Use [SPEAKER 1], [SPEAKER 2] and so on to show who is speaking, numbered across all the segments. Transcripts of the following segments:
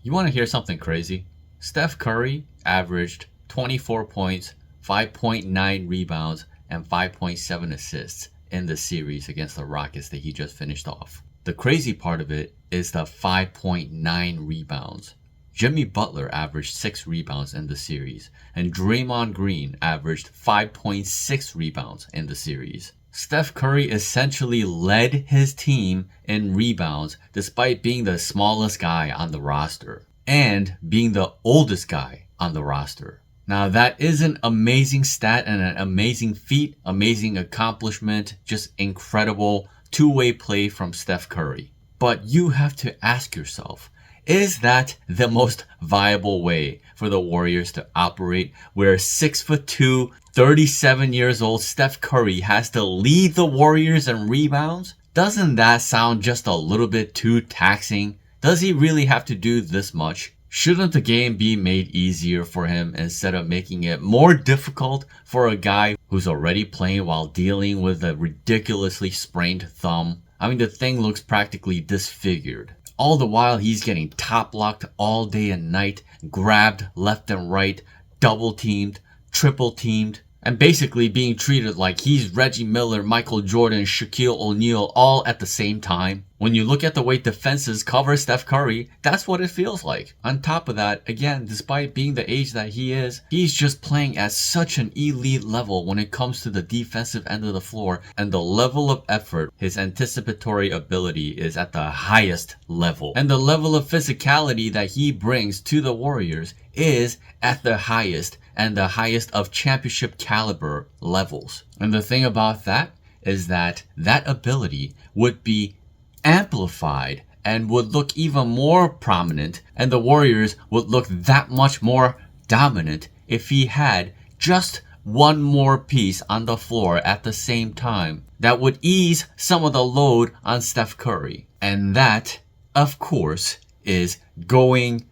[SPEAKER 1] You want to hear something crazy? Steph Curry averaged 24 points, 5.9 rebounds, and 5.7 assists in the series against the Rockets that he just finished off. The crazy part of it is the 5.9 rebounds. Jimmy Butler averaged 6 rebounds in the series, and Draymond Green averaged 5.6 rebounds in the series. Steph Curry essentially led his team in rebounds despite being the smallest guy on the roster and being the oldest guy on the roster. Now that is an amazing stat and an amazing feat, amazing accomplishment, just incredible two-way play from Steph Curry. But you have to ask yourself, is that the most viable way for the Warriors to operate, where 6'2", 37 years old Steph Curry has to lead the Warriors in rebounds? Doesn't that sound just a little bit too taxing? Does he really have to do this much? Shouldn't the game be made easier for him instead of making it more difficult for a guy who's already playing while dealing with a ridiculously sprained thumb? I mean, the thing looks practically disfigured. All the while he's getting top locked all day and night, grabbed left and right, double teamed, triple teamed, and basically being treated like he's Reggie Miller, Michael Jordan, Shaquille O'Neal all at the same time. When you look at the way defenses cover Steph Curry, that's what it feels like. On top of that, again, despite being the age that he is, he's just playing at such an elite level when it comes to the defensive end of the floor, and the level of effort, his anticipatory ability is at the highest level. And the level of physicality that he brings to the Warriors is at the highest, and the highest of championship caliber levels. And the thing about that is that that ability would be amplified and would look even more prominent, and the Warriors would look that much more dominant if he had just one more piece on the floor at the same time that would ease some of the load on Steph Curry. And that, of course, is going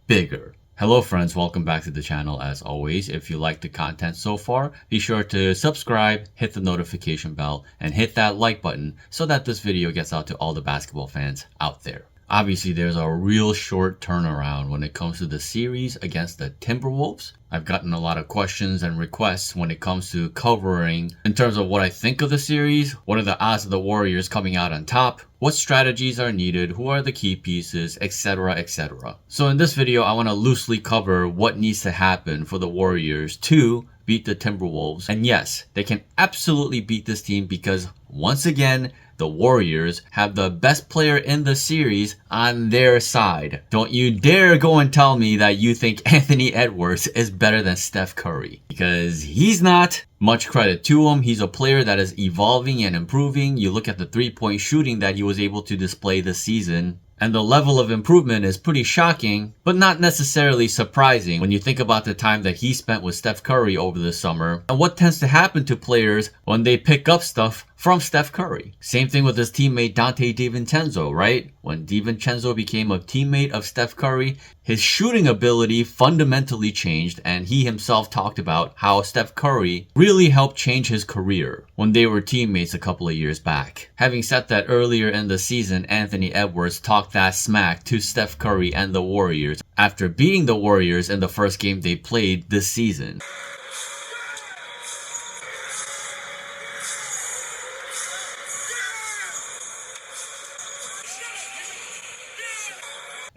[SPEAKER 1] bigger. Hello friends, welcome back to the channel. As always, if you like the content so far, be sure to subscribe, hit the notification bell, and hit that like button so that this video gets out to all the basketball fans out there. Obviously, there's a real short turnaround when it comes to the series against the Timberwolves. I've gotten a lot of questions and requests when it comes to covering in terms of what I think of the series, what are the odds of the Warriors coming out on top, what strategies are needed, who are the key pieces, etc, etc. So in this video, I want to loosely cover what needs to happen for the Warriors to beat the Timberwolves. And yes, they can absolutely beat this team because once again, the Warriors have the best player in the series on their side. Don't you dare go and tell me that you think Anthony Edwards is better than Steph Curry, because he's not. Much credit to him. He's a player that is evolving and improving. You look at the three-point shooting that he was able to display this season, and the level of improvement is pretty shocking, but not necessarily surprising when you think about the time that he spent with Steph Curry over the summer and what tends to happen to players when they pick up stuff from Steph Curry. Same thing with his teammate Dante DiVincenzo, right? When DiVincenzo became a teammate of Steph Curry, his shooting ability fundamentally changed, and he himself talked about how Steph Curry really helped change his career when they were teammates a couple of years back. Having said that, earlier in the season, Anthony Edwards talked that smack to Steph Curry and the Warriors after beating the Warriors in the first game they played this season.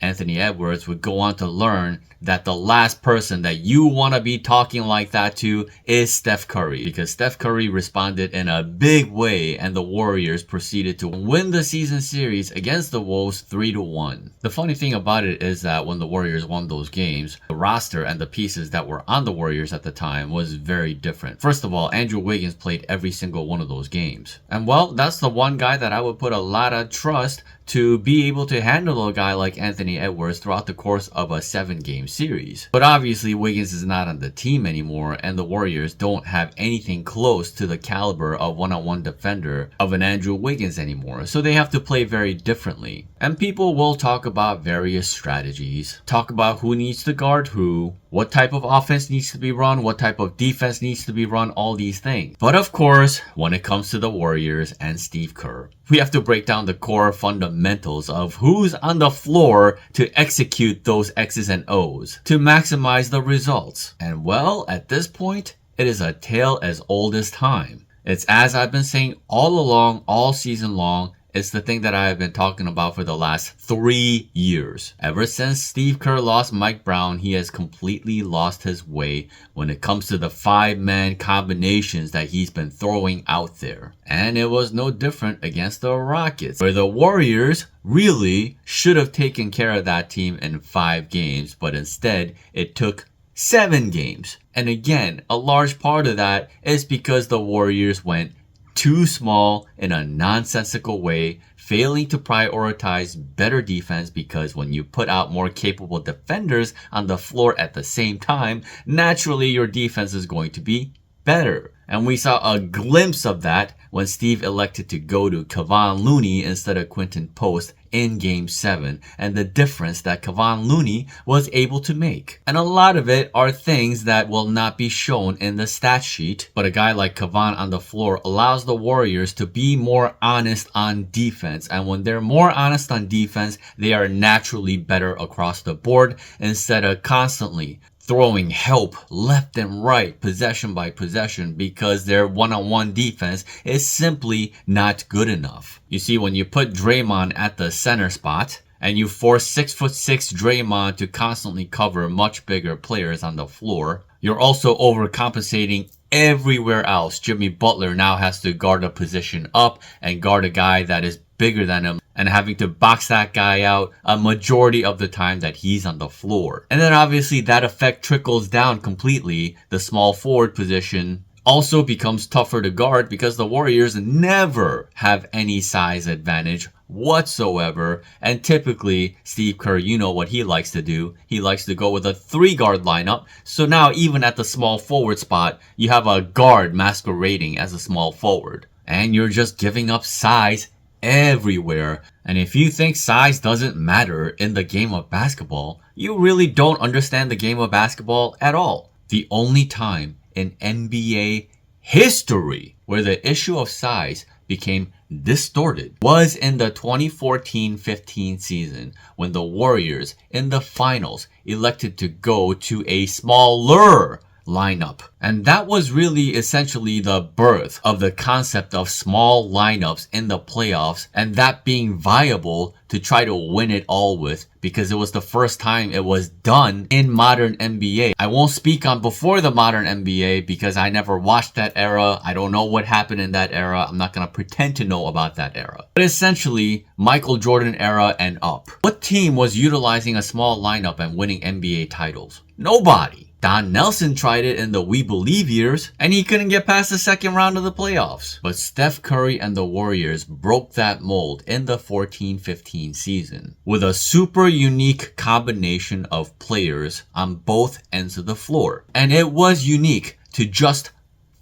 [SPEAKER 1] Anthony Edwards would go on to learn that the last person that you want to be talking like that to is Steph Curry, because Steph Curry responded in a big way and the Warriors proceeded to win the season series against the Wolves 3-1. The funny thing about it is that when the Warriors won those games, the roster and the pieces that were on the Warriors at the time was very different. First of all, Andrew Wiggins played every single one of those games. And well, that's the one guy that I would put a lot of trust to be able to handle a guy like Anthony Edwards throughout the course of a 7-game series. But obviously Wiggins is not on the team anymore, and the Warriors don't have anything close to the caliber of one-on-one defender of an Andrew Wiggins anymore, so they have to play very differently. And people will talk about various strategies, talk about who needs to guard who, what type of offense needs to be run, what type of defense needs to be run, all these things. But of course, when it comes to the Warriors and Steve Kerr, we have to break down the core fundamentals fundamentals of who's on the floor to execute those X's and O's to maximize the results. And well, at this point, it is a tale as old as time. It's as I've been saying all along, all season long. It's the thing that I have been talking about for the last 3 years. Ever since Steve Kerr lost Mike Brown, he has completely lost his way when it comes to the 5-man combinations that he's been throwing out there. And it was no different against the Rockets, where the Warriors really should have taken care of that team in 5 games, but instead it took 7 games. And again, a large part of that is because the Warriors went too small in a nonsensical way, failing to prioritize better defense, because when you put out more capable defenders on the floor at the same time, naturally your defense is going to be better. And we saw a glimpse of that when Steve elected to go to Kevon Looney instead of Quinton Post in Game 7, and the difference that Kevon Looney was able to make. And a lot of it are things that will not be shown in the stat sheet, but a guy like Kevon on the floor allows the Warriors to be more honest on defense. And when they're more honest on defense, they are naturally better across the board instead of constantly throwing help left and right, possession by possession, because their one-on-one defense is simply not good enough. You see, when you put Draymond at the center spot, and you force 6'6" Draymond to constantly cover much bigger players on the floor, you're also overcompensating everywhere else. Jimmy Butler now has to guard a position up and guard a guy that is bigger than him, and having to box that guy out a majority of the time that he's on the floor. And then obviously that effect trickles down completely. The small forward position also becomes tougher to guard because the Warriors never have any size advantage whatsoever. And typically, Steve Kerr, you know what he likes to do. He likes to go with a 3-guard lineup. So now even at the small forward spot, you have a guard masquerading as a small forward. And you're just giving up size everywhere. And if you think size doesn't matter in the game of basketball, you really don't understand the game of basketball at all. The only time in NBA history where the issue of size became distorted was in the 2014-15 season, when the Warriors in the finals elected to go to a smaller lineup. And that was really essentially the birth of the concept of small lineups in the playoffs, and that being viable to try to win it all with, because it was the first time it was done in modern NBA. I won't speak on before the modern NBA because I never watched that era. I don't know what happened in that era. I'm not going to pretend to know about that era. But essentially, Michael Jordan era and up. What team was utilizing a small lineup and winning NBA titles? Nobody. Don Nelson tried it in the We Believe years, and he couldn't get past the second round of the playoffs. But Steph Curry and the Warriors broke that mold in the 14-15 season with a super unique combination of players on both ends of the floor. And it was unique to just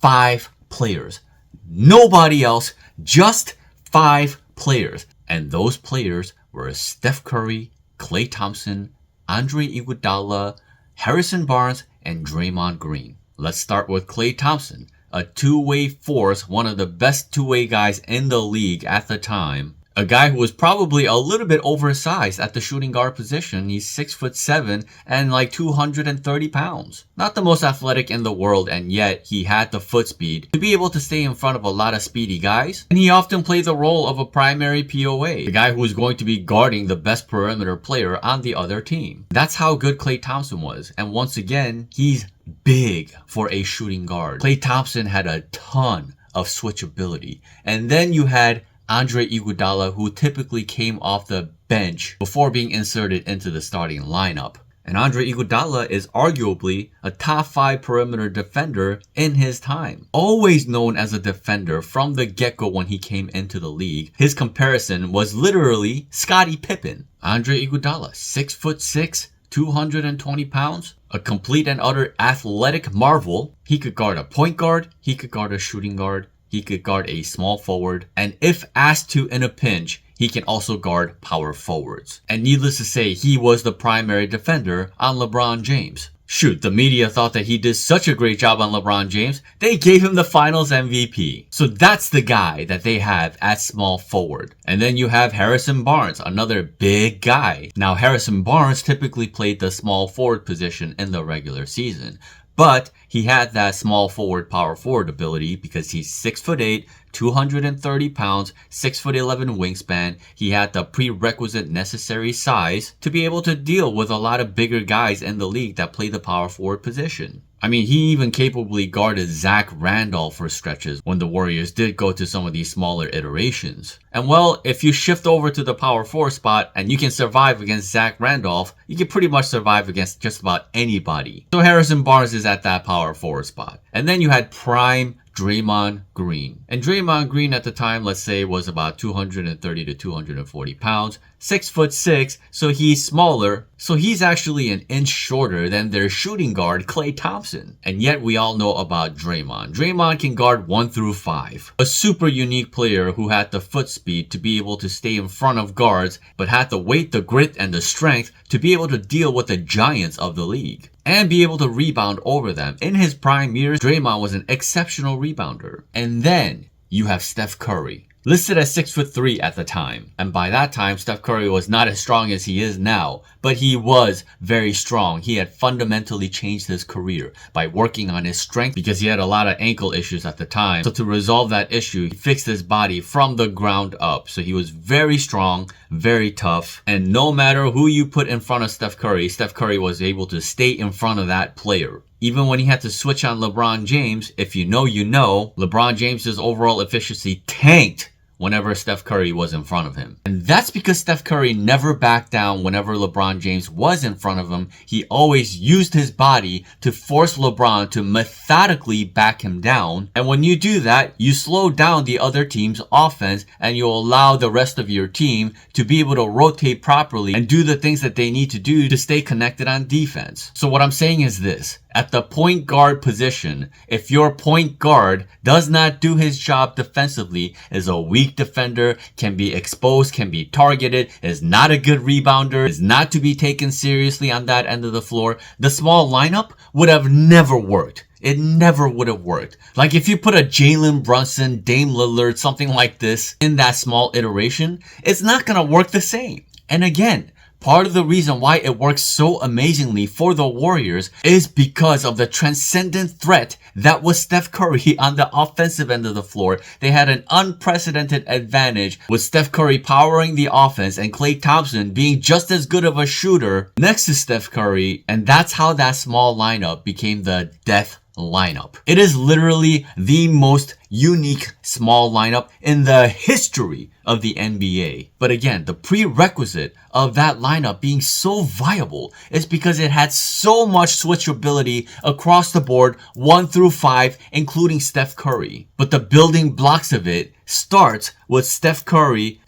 [SPEAKER 1] 5 players. Nobody else, just 5 players. And those players were Steph Curry, Klay Thompson, Andre Iguodala, Harrison Barnes, and Draymond Green. Let's start with Klay Thompson, a two-way force, one of the best two-way guys in the league at the time. A guy who was probably a little bit oversized at the shooting guard position. He's 6'7" and like 230 pounds. Not the most athletic in the world, and yet he had the foot speed to be able to stay in front of a lot of speedy guys. And he often played the role of a primary POA, the guy who was going to be guarding the best perimeter player on the other team. That's how good Klay Thompson was. And once again, he's big for a shooting guard. Klay Thompson had a ton of switchability. And then you had Andre Iguodala, who typically came off the bench before being inserted into the starting lineup. And Andre Iguodala is arguably a top 5 perimeter defender in his time. Always known as a defender from the get-go when he came into the league. His comparison was literally Scottie Pippen. Andre Iguodala, 6'6", 220 pounds, a complete and utter athletic marvel. He could guard a point guard, he could guard a shooting guard, he could guard a small forward, and if asked to in a pinch, he can also guard power forwards. And needless to say, he was the primary defender on LeBron James. Shoot, the media thought that he did such a great job on LeBron James, they gave him the finals MVP. So that's the guy that they have at small forward. And then you have Harrison Barnes, another big guy. Now, Harrison Barnes typically played the small forward position in the regular season. But he had that small forward, power forward ability because he's 6'8", 230 pounds, 6'11" wingspan. He had the prerequisite necessary size to be able to deal with a lot of bigger guys in the league that play the power forward position. I mean, he even capably guarded Zach Randolph for stretches when the Warriors did go to some of these smaller iterations. And well, if you shift over to the power forward spot and you can survive against Zach Randolph, you can pretty much survive against just about anybody. So Harrison Barnes is at that power forward spot. And then you had prime Draymond Green. And Draymond Green at the time, let's say, was about 230 to 240 pounds, 6'6", so he's smaller. So he's actually an inch shorter than their shooting guard, Klay Thompson. And yet we all know about Draymond. Draymond can guard 1 through 5. A super unique player who had the foot speed to be able to stay in front of guards, but had the weight, the grit, and the strength to be able to deal with the giants of the league and be able to rebound over them. In his prime years, Draymond was an exceptional rebounder. And then you have Steph Curry, listed as 6'3" at the time. And by that time, Steph Curry was not as strong as he is now, but he was very strong. He had fundamentally changed his career by working on his strength because he had a lot of ankle issues at the time. So to resolve that issue, he fixed his body from the ground up. So he was very strong, very tough, and no matter who you put in front of Steph Curry was able to stay in front of that player. Even when he had to switch on LeBron James, if you know, LeBron James's overall efficiency tanked whenever Steph Curry was in front of him. And that's because Steph Curry never backed down whenever LeBron James was in front of him. He always used his body to force LeBron to methodically back him down. And when you do that, you slow down the other team's offense and you allow the rest of your team to be able to rotate properly and do the things that they need to do to stay connected on defense. So what I'm saying is this. At the point guard position, if your point guard does not do his job defensively, is a weak defender, can be exposed, can be targeted, is not a good rebounder, is not to be taken seriously on that end of the floor, the small lineup would have never worked. It never would have worked. Like if you put a Jalen Brunson, Dame Lillard, something like this in that small iteration, it's not going to work the same. And again, part of the reason why it works so amazingly for the Warriors is because of the transcendent threat that was Steph Curry on the offensive end of the floor. They had an unprecedented advantage with Steph Curry powering the offense and Klay Thompson being just as good of a shooter next to Steph Curry. And that's how that small lineup became the death lineup. It is literally the most unique small lineup in the history of the NBA. But again, the prerequisite of that lineup being so viable is because it had so much switchability across the board, 1 through 5, including Steph Curry. But the building blocks of it starts with Steph Curry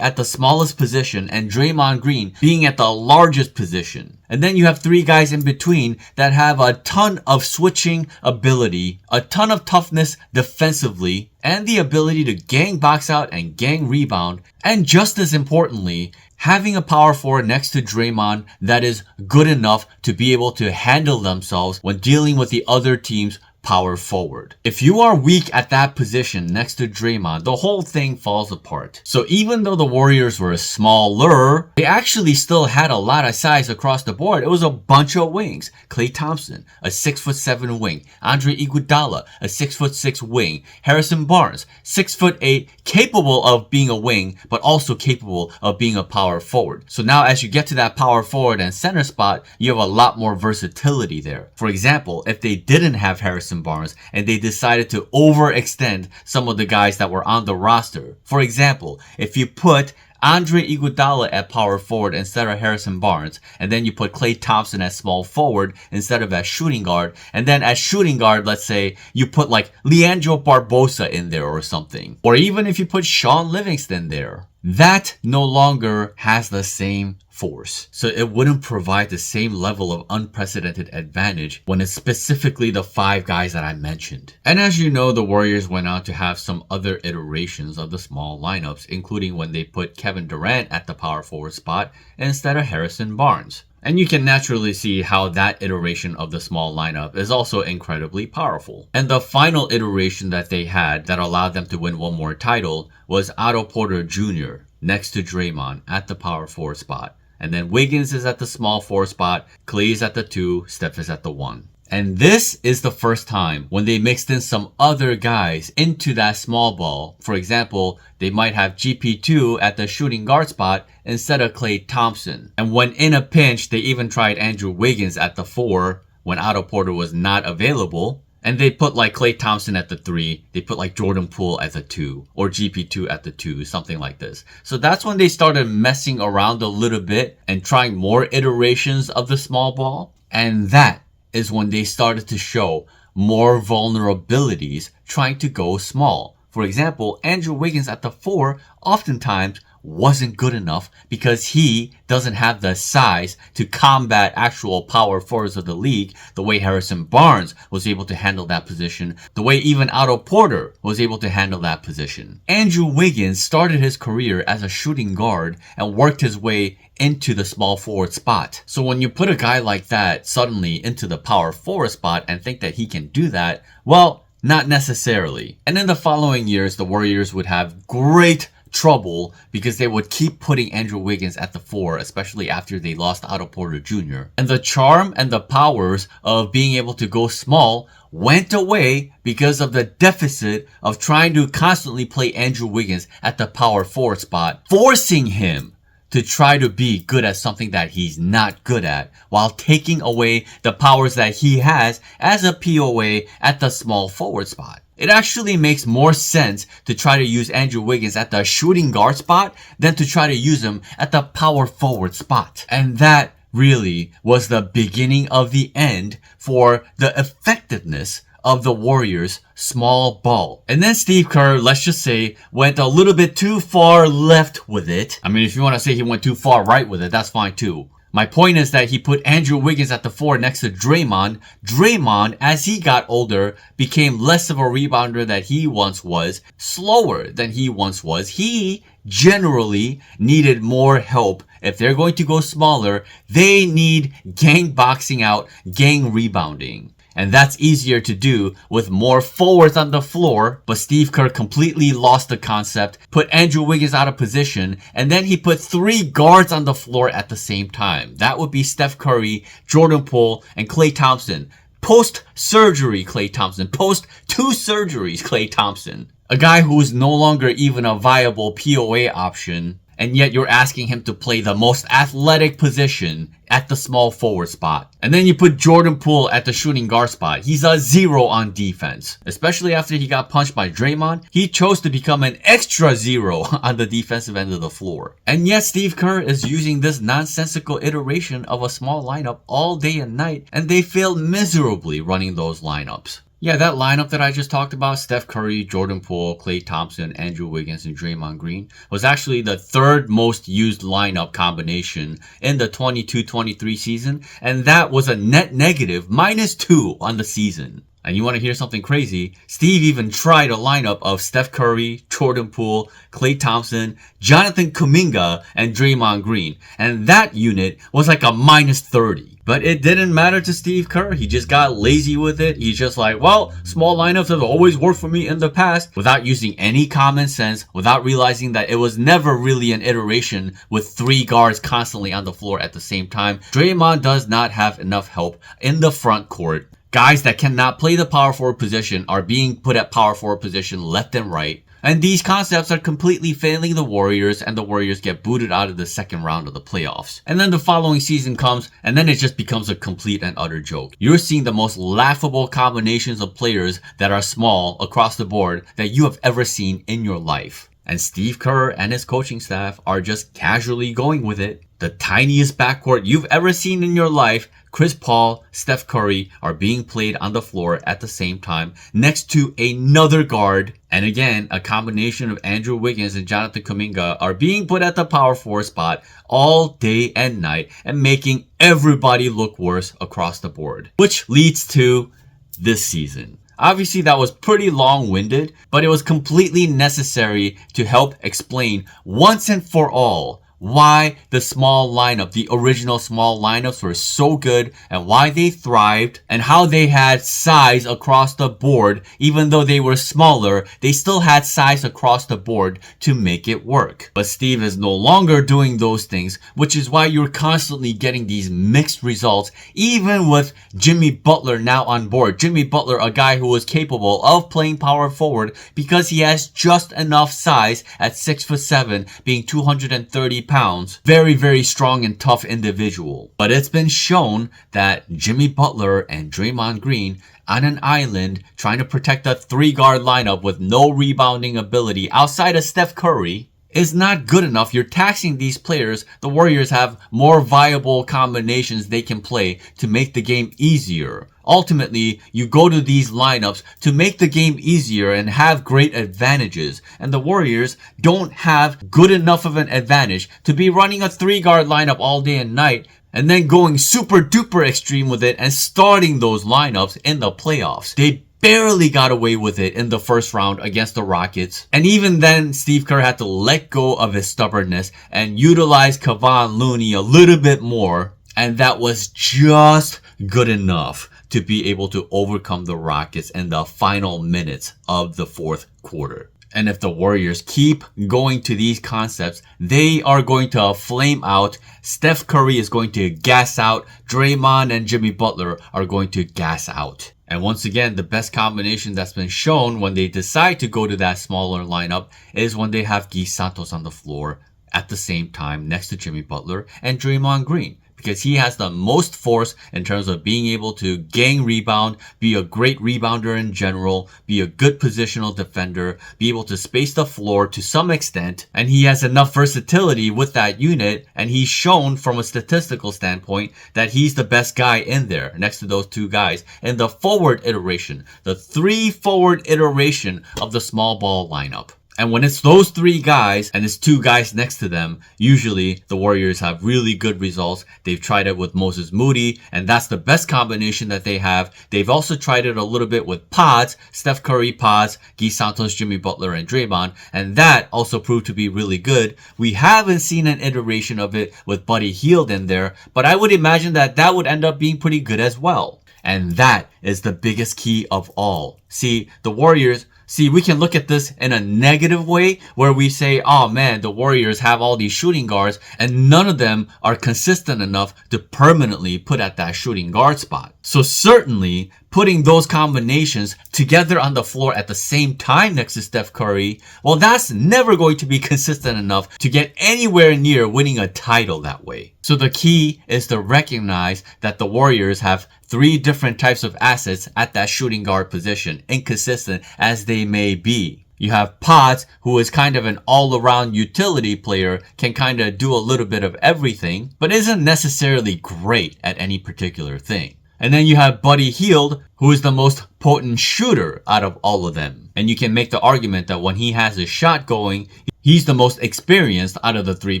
[SPEAKER 1] at the smallest position and Draymond Green being at the largest position. And then you have 3 guys in between that have a ton of switching ability, a ton of toughness defensively, and the ability to gang box out and gang rebound. And just as importantly, having a power forward next to Draymond that is good enough to be able to handle themselves when dealing with the other team's power forward. If you are weak at that position next to Draymond, the whole thing falls apart. So even though the Warriors were smaller, they actually still had a lot of size across the board. It was a bunch of wings. Klay Thompson, a 6'7" wing. Andre Iguodala, a 6'6" wing. Harrison Barnes, 6'8", capable of being a wing, but also capable of being a power forward. So now as you get to that power forward and center spot, you have a lot more versatility there. For example, if they didn't have Harrison Barnes and they decided to overextend some of the guys that were on the roster. For example, if you put Andre Iguodala at power forward instead of Harrison Barnes, and then you put Klay Thompson at small forward instead of at shooting guard, and then at shooting guard, let's say you put like Leandro Barbosa in there or something, or even if you put Sean Livingston there, that no longer has the same force. So it wouldn't provide the same level of unprecedented advantage when it's specifically the 5 guys that I mentioned. And as you know, the Warriors went on to have some other iterations of the small lineups, including when they put Kevin Durant at the power forward spot instead of Harrison Barnes. And you can naturally see how that iteration of the small lineup is also incredibly powerful. And the final iteration that they had that allowed them to win one more title was Otto Porter Jr. next to Draymond at the power forward spot. And then Wiggins is at the small forward spot, Klay is at the 2, Steph is at the 1. And this is the first time when they mixed in some other guys into that small ball. For example, they might have GP2 at the shooting guard spot instead of Klay Thompson. And when in a pinch, they even tried Andrew Wiggins at the 4 when Otto Porter was not available. And they put like Klay Thompson at the 3, they put like Jordan Poole at the 2, or GP2 at the 2, something like this. So that's when they started messing around a little bit and trying more iterations of the small ball. And that is when they started to show more vulnerabilities trying to go small. For example, Andrew Wiggins at the 4 oftentimes wasn't good enough because he doesn't have the size to combat actual power forwards of the league the way Harrison Barnes was able to handle that position, the way even Otto Porter was able to handle that position. Andrew Wiggins started his career as a shooting guard and worked his way into the small forward spot. So when you put a guy like that suddenly into the power forward spot and think that he can do that, well, not necessarily. And in the following years, the Warriors would have great trouble because they would keep putting Andrew Wiggins at the 4, especially after they lost Otto Porter Jr. And the charm and the powers of being able to go small went away because of the deficit of trying to constantly play Andrew Wiggins at the power forward spot, forcing him to try to be good at something that he's not good at, while taking away the powers that he has as a POA at the small forward spot. It actually makes more sense to try to use Andrew Wiggins at the shooting guard spot than to try to use him at the power forward spot. And that really was the beginning of the end for the effectiveness of the Warriors' small ball. And then Steve Kerr, let's just say, went a little bit too far left with it. I mean, if you want to say he went too far right with it, that's fine too. My point is that he put Andrew Wiggins at the 4 next to Draymond. Draymond, as he got older, became less of a rebounder than he once was, slower than he once was. He generally needed more help. If they're going to go smaller, they need gang boxing out, gang rebounding. And that's easier to do with more forwards on the floor, but Steve Kerr completely lost the concept, put Andrew Wiggins out of position, and then he put 3 guards on the floor at the same time. That would be Steph Curry, Jordan Poole, and Klay Thompson. Post-surgery Klay Thompson. Post-2 surgeries Klay Thompson. A guy who is no longer even a viable POA option, and yet you're asking him to play the most athletic position at the small forward spot. And then you put Jordan Poole at the shooting guard spot. He's a 0 on defense. Especially after he got punched by Draymond, he chose to become an extra 0 on the defensive end of the floor. And yet Steve Kerr is using this nonsensical iteration of a small lineup all day and night, and they failed miserably running those lineups. Yeah, that lineup that I just talked about, Steph Curry, Jordan Poole, Klay Thompson, Andrew Wiggins, and Draymond Green, was actually the 3rd most used lineup combination in the 22-23 season, and that was a net negative -2 on the season. And you want to hear something crazy? Steve even tried a lineup of Steph Curry, Jordan Poole, Klay Thompson, Jonathan Kuminga, and Draymond Green. And that unit was like a -30. But it didn't matter to Steve Kerr. He just got lazy with it. He's just like, well, small lineups have always worked for me in the past, without using any common sense, without realizing that it was never really an iteration with 3 guards constantly on the floor at the same time. Draymond does not have enough help in the front court. Guys that cannot play the power forward position are being put at power forward position left and right. And these concepts are completely failing the Warriors, and the Warriors get booted out of the second round of the playoffs. And then the following season comes, and then it just becomes a complete and utter joke. You're seeing the most laughable combinations of players that are small across the board that you have ever seen in your life. And Steve Kerr and his coaching staff are just casually going with it. The tiniest backcourt you've ever seen in your life, Chris Paul, Steph Curry, are being played on the floor at the same time next to another guard. And again, a combination of Andrew Wiggins and Jonathan Kuminga are being put at the power forward spot all day and night and making everybody look worse across the board. Which leads to this season. Obviously, that was pretty long-winded, but it was completely necessary to help explain once and for all why the small lineup, the original small lineups were so good and why they thrived and how they had size across the board. Even though they were smaller, they still had size across the board to make it work. But Steve is no longer doing those things, which is why you're constantly getting these mixed results, even with Jimmy Butler now on board. Jimmy Butler, a guy who was capable of playing power forward because he has just enough size at 6'7", being 230 pounds. Very, very strong and tough individual. But it's been shown that Jimmy Butler and Draymond Green on an island trying to protect a 3-guard lineup with no rebounding ability outside of Steph Curry is not good enough. You're taxing these players. The Warriors have more viable combinations they can play to make the game easier. Ultimately, you go to these lineups to make the game easier and have great advantages. And the Warriors don't have good enough of an advantage to be running a 3-guard lineup all day and night and then going super duper extreme with it and starting those lineups in the playoffs. They barely got away with it in the first round against the Rockets. And even then, Steve Kerr had to let go of his stubbornness and utilize Kevon Looney a little bit more. And that was just good enough to be able to overcome the Rockets in the final minutes of the fourth quarter. And if the Warriors keep going to these concepts, they are going to flame out. Steph Curry is going to gas out. Draymond and Jimmy Butler are going to gas out. And once again, the best combination that's been shown when they decide to go to that smaller lineup is when they have Guy Santos on the floor at the same time next to Jimmy Butler and Draymond Green. Because he has the most force in terms of being able to gang rebound, be a great rebounder in general, be a good positional defender, be able to space the floor to some extent, and he has enough versatility with that unit, and he's shown from a statistical standpoint that he's the best guy in there next to those two guys in the forward iteration, the 3 forward iteration of the small ball lineup. And when it's those 3 guys and it's 2 guys next to them, usually the Warriors have really good results. They've tried it with Moses Moody, and that's the best combination that they have. They've also tried it a little bit with pods, Steph Curry pods, Guy Santos, Jimmy Butler, and Draymond, and that also proved to be really good. We haven't seen an iteration of it with Buddy Hield in there, but I would imagine that that would end up being pretty good as well. And that is the biggest key of all. See, the Warriors... we can look at this in a negative way where we say, oh man, the Warriors have all these shooting guards and none of them are consistent enough to permanently put at that shooting guard spot. So certainly putting those combinations together on the floor at the same time next to Steph Curry, well, that's never going to be consistent enough to get anywhere near winning a title that way. So the key is to recognize that the Warriors have 3 different types of assets at that shooting guard position, inconsistent as they may be. You have Potts, who is kind of an all-around utility player, can kind of do a little bit of everything, but isn't necessarily great at any particular thing. And then you have Buddy Hield, who is the most potent shooter out of all of them. And you can make the argument that when he has his shot going, he's the most experienced out of the 3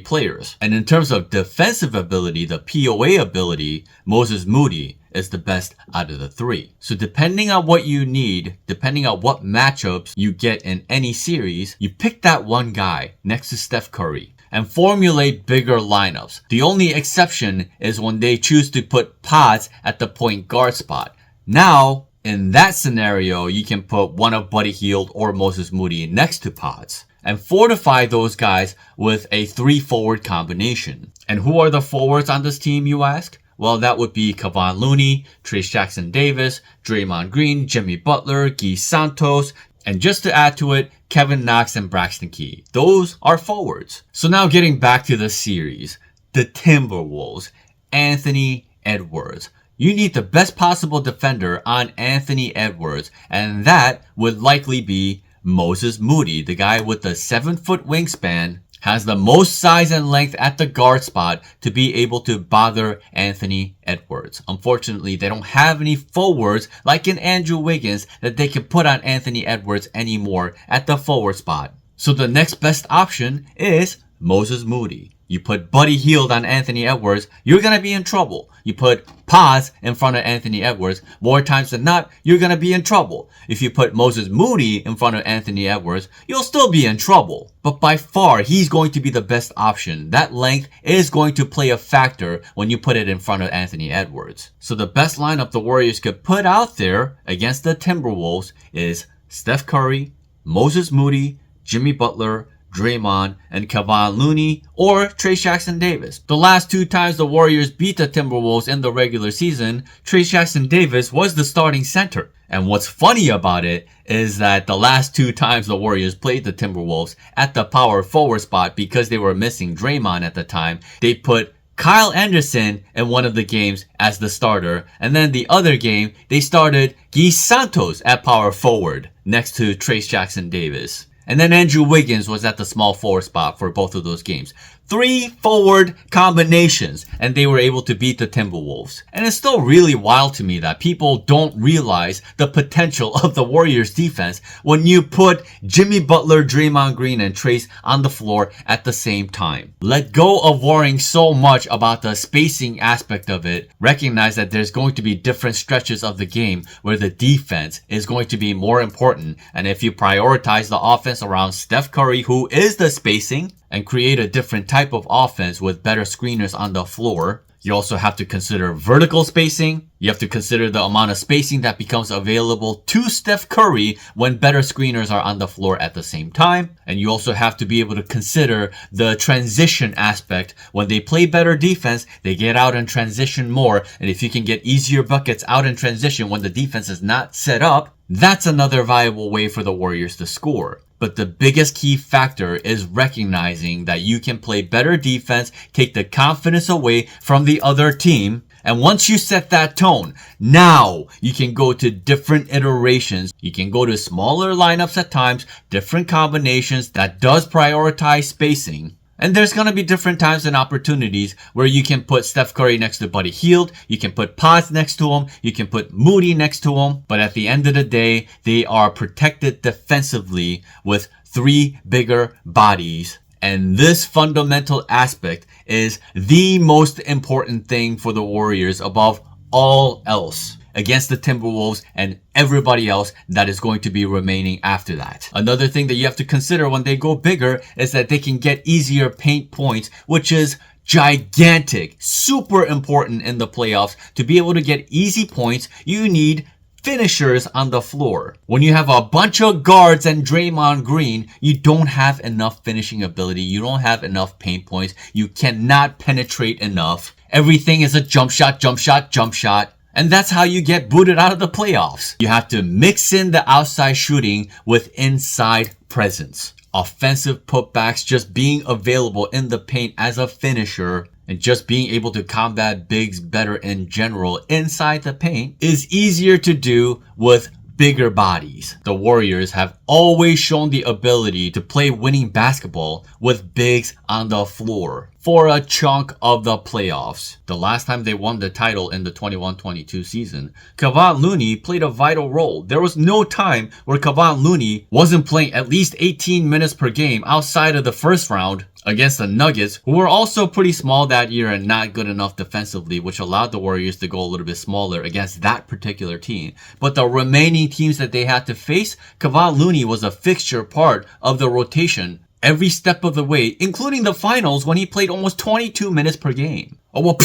[SPEAKER 1] players. And in terms of defensive ability, the POA ability, Moses Moody is the best out of the 3. So depending on what you need, depending on what matchups you get in any series, you pick that one guy next to Steph Curry and formulate bigger lineups. The only exception is when they choose to put Potts at the point guard spot. Now, in that scenario, you can put one of Buddy Hield or Moses Moody next to Potts and fortify those guys with a 3 forward combination. And who are the forwards on this team, you ask? Well, that would be Kevon Looney, Trayce Jackson-Davis, Draymond Green, Jimmy Butler, Guy Santos, and just to add to it, Kevin Knox and Braxton Key. Those are forwards. So now getting back to the series, the Timberwolves, Anthony Edwards. You need the best possible defender on Anthony Edwards, and that would likely be Moses Moody, the guy with the 7-foot wingspan, has the most size and length at the guard spot to be able to bother Anthony Edwards. Unfortunately, they don't have any forwards like in Andrew Wiggins that they can put on Anthony Edwards anymore at the forward spot. So the next best option is Moses Moody. You put Buddy Hield on Anthony Edwards, you're going to be in trouble. You put Paz in front of Anthony Edwards, more times than not, you're going to be in trouble. If you put Moses Moody in front of Anthony Edwards, you'll still be in trouble. But by far, he's going to be the best option. That length is going to play a factor when you put it in front of Anthony Edwards. So the best lineup the Warriors could put out there against the Timberwolves is Steph Curry, Moses Moody, Jimmy Butler, Draymond, and Kevon Looney, or Trayce Jackson-Davis. The last 2 times the Warriors beat the Timberwolves in the regular season, Trayce Jackson-Davis was the starting center. And what's funny about it is that the last 2 times the Warriors played the Timberwolves at the power forward spot, because they were missing Draymond at the time, they put Kyle Anderson in one of the games as the starter, and then the other game, they started Guy Santos at power forward next to Trayce Jackson-Davis. And then Andrew Wiggins was at the small forward spot for both of those games. 3 forward combinations, and they were able to beat the Timberwolves. And it's still really wild to me that people don't realize the potential of the Warriors defense when you put Jimmy Butler, Draymond Green, and Trayce on the floor at the same time. Let go of worrying so much about the spacing aspect of it. Recognize that there's going to be different stretches of the game where the defense is going to be more important. And if you prioritize the offense around Steph Curry, who is the spacing, and create a different type of offense with better screeners on the floor, you also have to consider vertical spacing. You have to consider the amount of spacing that becomes available to Steph Curry when better screeners are on the floor at the same time. And you also have to be able to consider the transition aspect. When they play better defense, they get out in transition more. And if you can get easier buckets out in transition when the defense is not set up, that's another viable way for the Warriors to score. But the biggest key factor is recognizing that you can play better defense, take the confidence away from the other team. And once you set that tone, now you can go to different iterations. You can go to smaller lineups at times, different combinations that does prioritize spacing. And there's going to be different times and opportunities where you can put Steph Curry next to Buddy Hield, you can put Paz next to him, you can put Moody next to him. But at the end of the day, they are protected defensively with 3 bigger bodies. And this fundamental aspect is the most important thing for the Warriors above all else against the Timberwolves and everybody else that is going to be remaining after that. Another thing that you have to consider when they go bigger is that they can get easier paint points, which is gigantic, super important in the playoffs. To be able to get easy points, you need finishers on the floor. When you have a bunch of guards and Draymond Green, you don't have enough finishing ability. You don't have enough paint points. You cannot penetrate enough. Everything is a jump shot, jump shot, jump shot. And that's how you get booted out of the playoffs. You have to mix in the outside shooting with inside presence. Offensive putbacks, just being available in the paint as a finisher, and just being able to combat bigs better in general inside the paint is easier to do with bigger bodies. The Warriors have always shown the ability to play winning basketball with bigs on the floor for a chunk of the playoffs. The last time they won the title in the 21-22 season, Kevon Looney played a vital role. There was no time where Kevon Looney wasn't playing at least 18 minutes per game outside of the first round against the Nuggets, who were also pretty small that year and not good enough defensively, which allowed the Warriors to go a little bit smaller against that particular team. But the remaining teams that they had to face, Kevon Looney was a fixture part of the rotation every step of the way, including the finals when he played almost 22 minutes per game. Oh, well,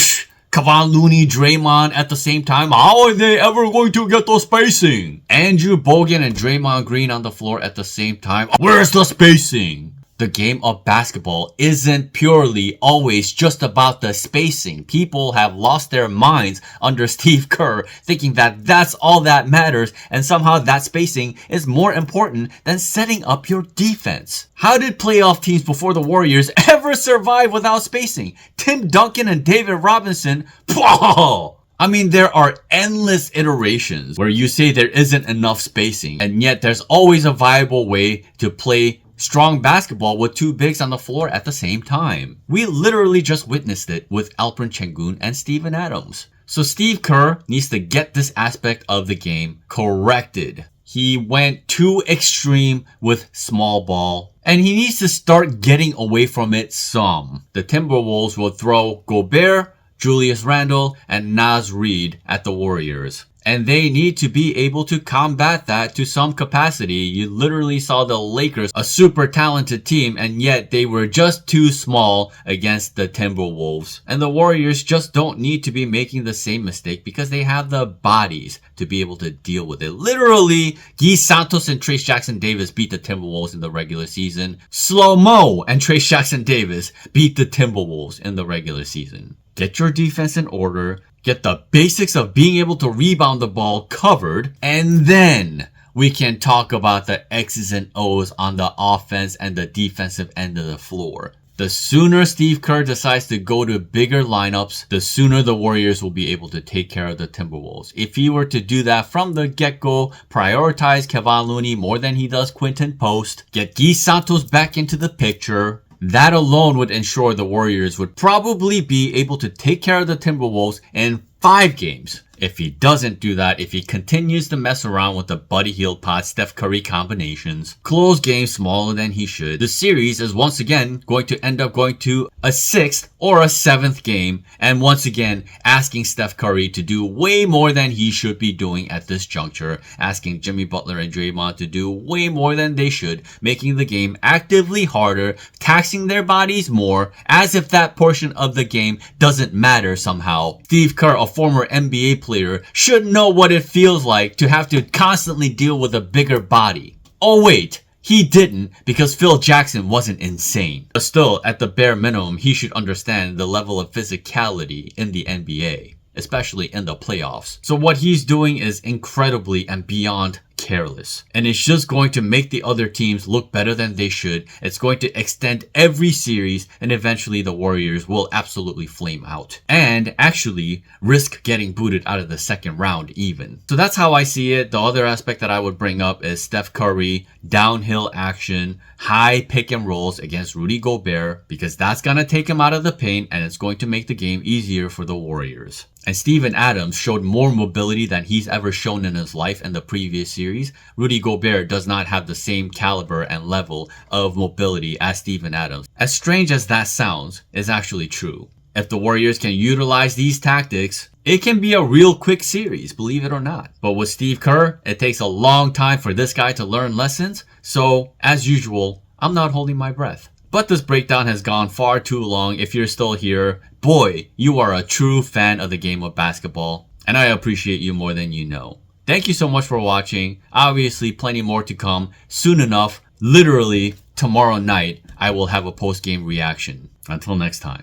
[SPEAKER 1] Kevon Looney, Draymond at the same time. How are they ever going to get the spacing? Andrew Bogut and Draymond Green on the floor at the same time. Where's the spacing? The game of basketball isn't purely always just about the spacing. People have lost their minds under Steve Kerr, thinking that that's all that matters, and somehow that spacing is more important than setting up your defense. How did playoff teams before the Warriors ever survive without spacing? Tim Duncan and David Robinson? I mean, there are endless iterations where you say there isn't enough spacing, and yet there's always a viable way to play strong basketball with 2 bigs on the floor at the same time. We literally just witnessed it with Alperen Şengün and Steven Adams. So Steve Kerr needs to get this aspect of the game corrected. He went too extreme with small ball and he needs to start getting away from it some. The Timberwolves will throw Gobert, Julius Randle, and Naz Reid at the Warriors. And they need to be able to combat that to some capacity. You literally saw the Lakers, a super talented team, and yet they were just too small against the Timberwolves. And the Warriors just don't need to be making the same mistake because they have the bodies to be able to deal with it. Literally, Guy Santos and Trayce Jackson-Davis beat the Timberwolves in the regular season. Slow-mo and Trayce Jackson-Davis beat the Timberwolves in the regular season. Get your defense in order. Get the basics of being able to rebound the ball covered, and then we can talk about the X's and O's on the offense and the defensive end of the floor. The sooner Steve Kerr decides to go to bigger lineups, the sooner the Warriors will be able to take care of the Timberwolves. If he were to do that from the get-go, prioritize Kevon Looney more than he does Quinton Post, get Guy Santos back into the picture, that alone would ensure the Warriors would probably be able to take care of the Timberwolves in 5 games. If he doesn't do that, if he continues to mess around with the Buddy Hield Pod Steph Curry combinations, close games smaller than he should, the series is once again going to end up going to a 6th or a 7th game, and once again asking Steph Curry to do way more than he should be doing at this juncture, asking Jimmy Butler and Draymond to do way more than they should, making the game actively harder, taxing their bodies more, as if that portion of the game doesn't matter somehow. Steve Kerr, a former NBA player, should know what it feels like to have to constantly deal with a bigger body. Oh wait, he didn't, because Phil Jackson wasn't insane. But still, at the bare minimum, he should understand the level of physicality in the NBA, especially in the playoffs. So what he's doing is incredibly and beyond careless, and it's just going to make the other teams look better than they should. It's going to extend every series, and eventually the Warriors will absolutely flame out and actually risk getting booted out of the second round even. So that's how I see it. The other aspect that I would bring up is Steph Curry, downhill action, high pick and rolls against Rudy Gobert, because that's going to take him out of the paint and it's going to make the game easier for the Warriors. And Steven Adams showed more mobility than he's ever shown in his life in the previous series. Rudy Gobert does not have the same caliber and level of mobility as Steven Adams. As strange as that sounds, it's actually true. If the Warriors can utilize these tactics, it can be a real quick series, believe it or not. But with Steve Kerr, it takes a long time for this guy to learn lessons. So, as usual, I'm not holding my breath. But this breakdown has gone far too long. If you're still here, boy, you are a true fan of the game of basketball, and I appreciate you more than you know. Thank you so much for watching. Obviously, plenty more to come soon enough. Literally, tomorrow night, I will have a post-game reaction. Until next time.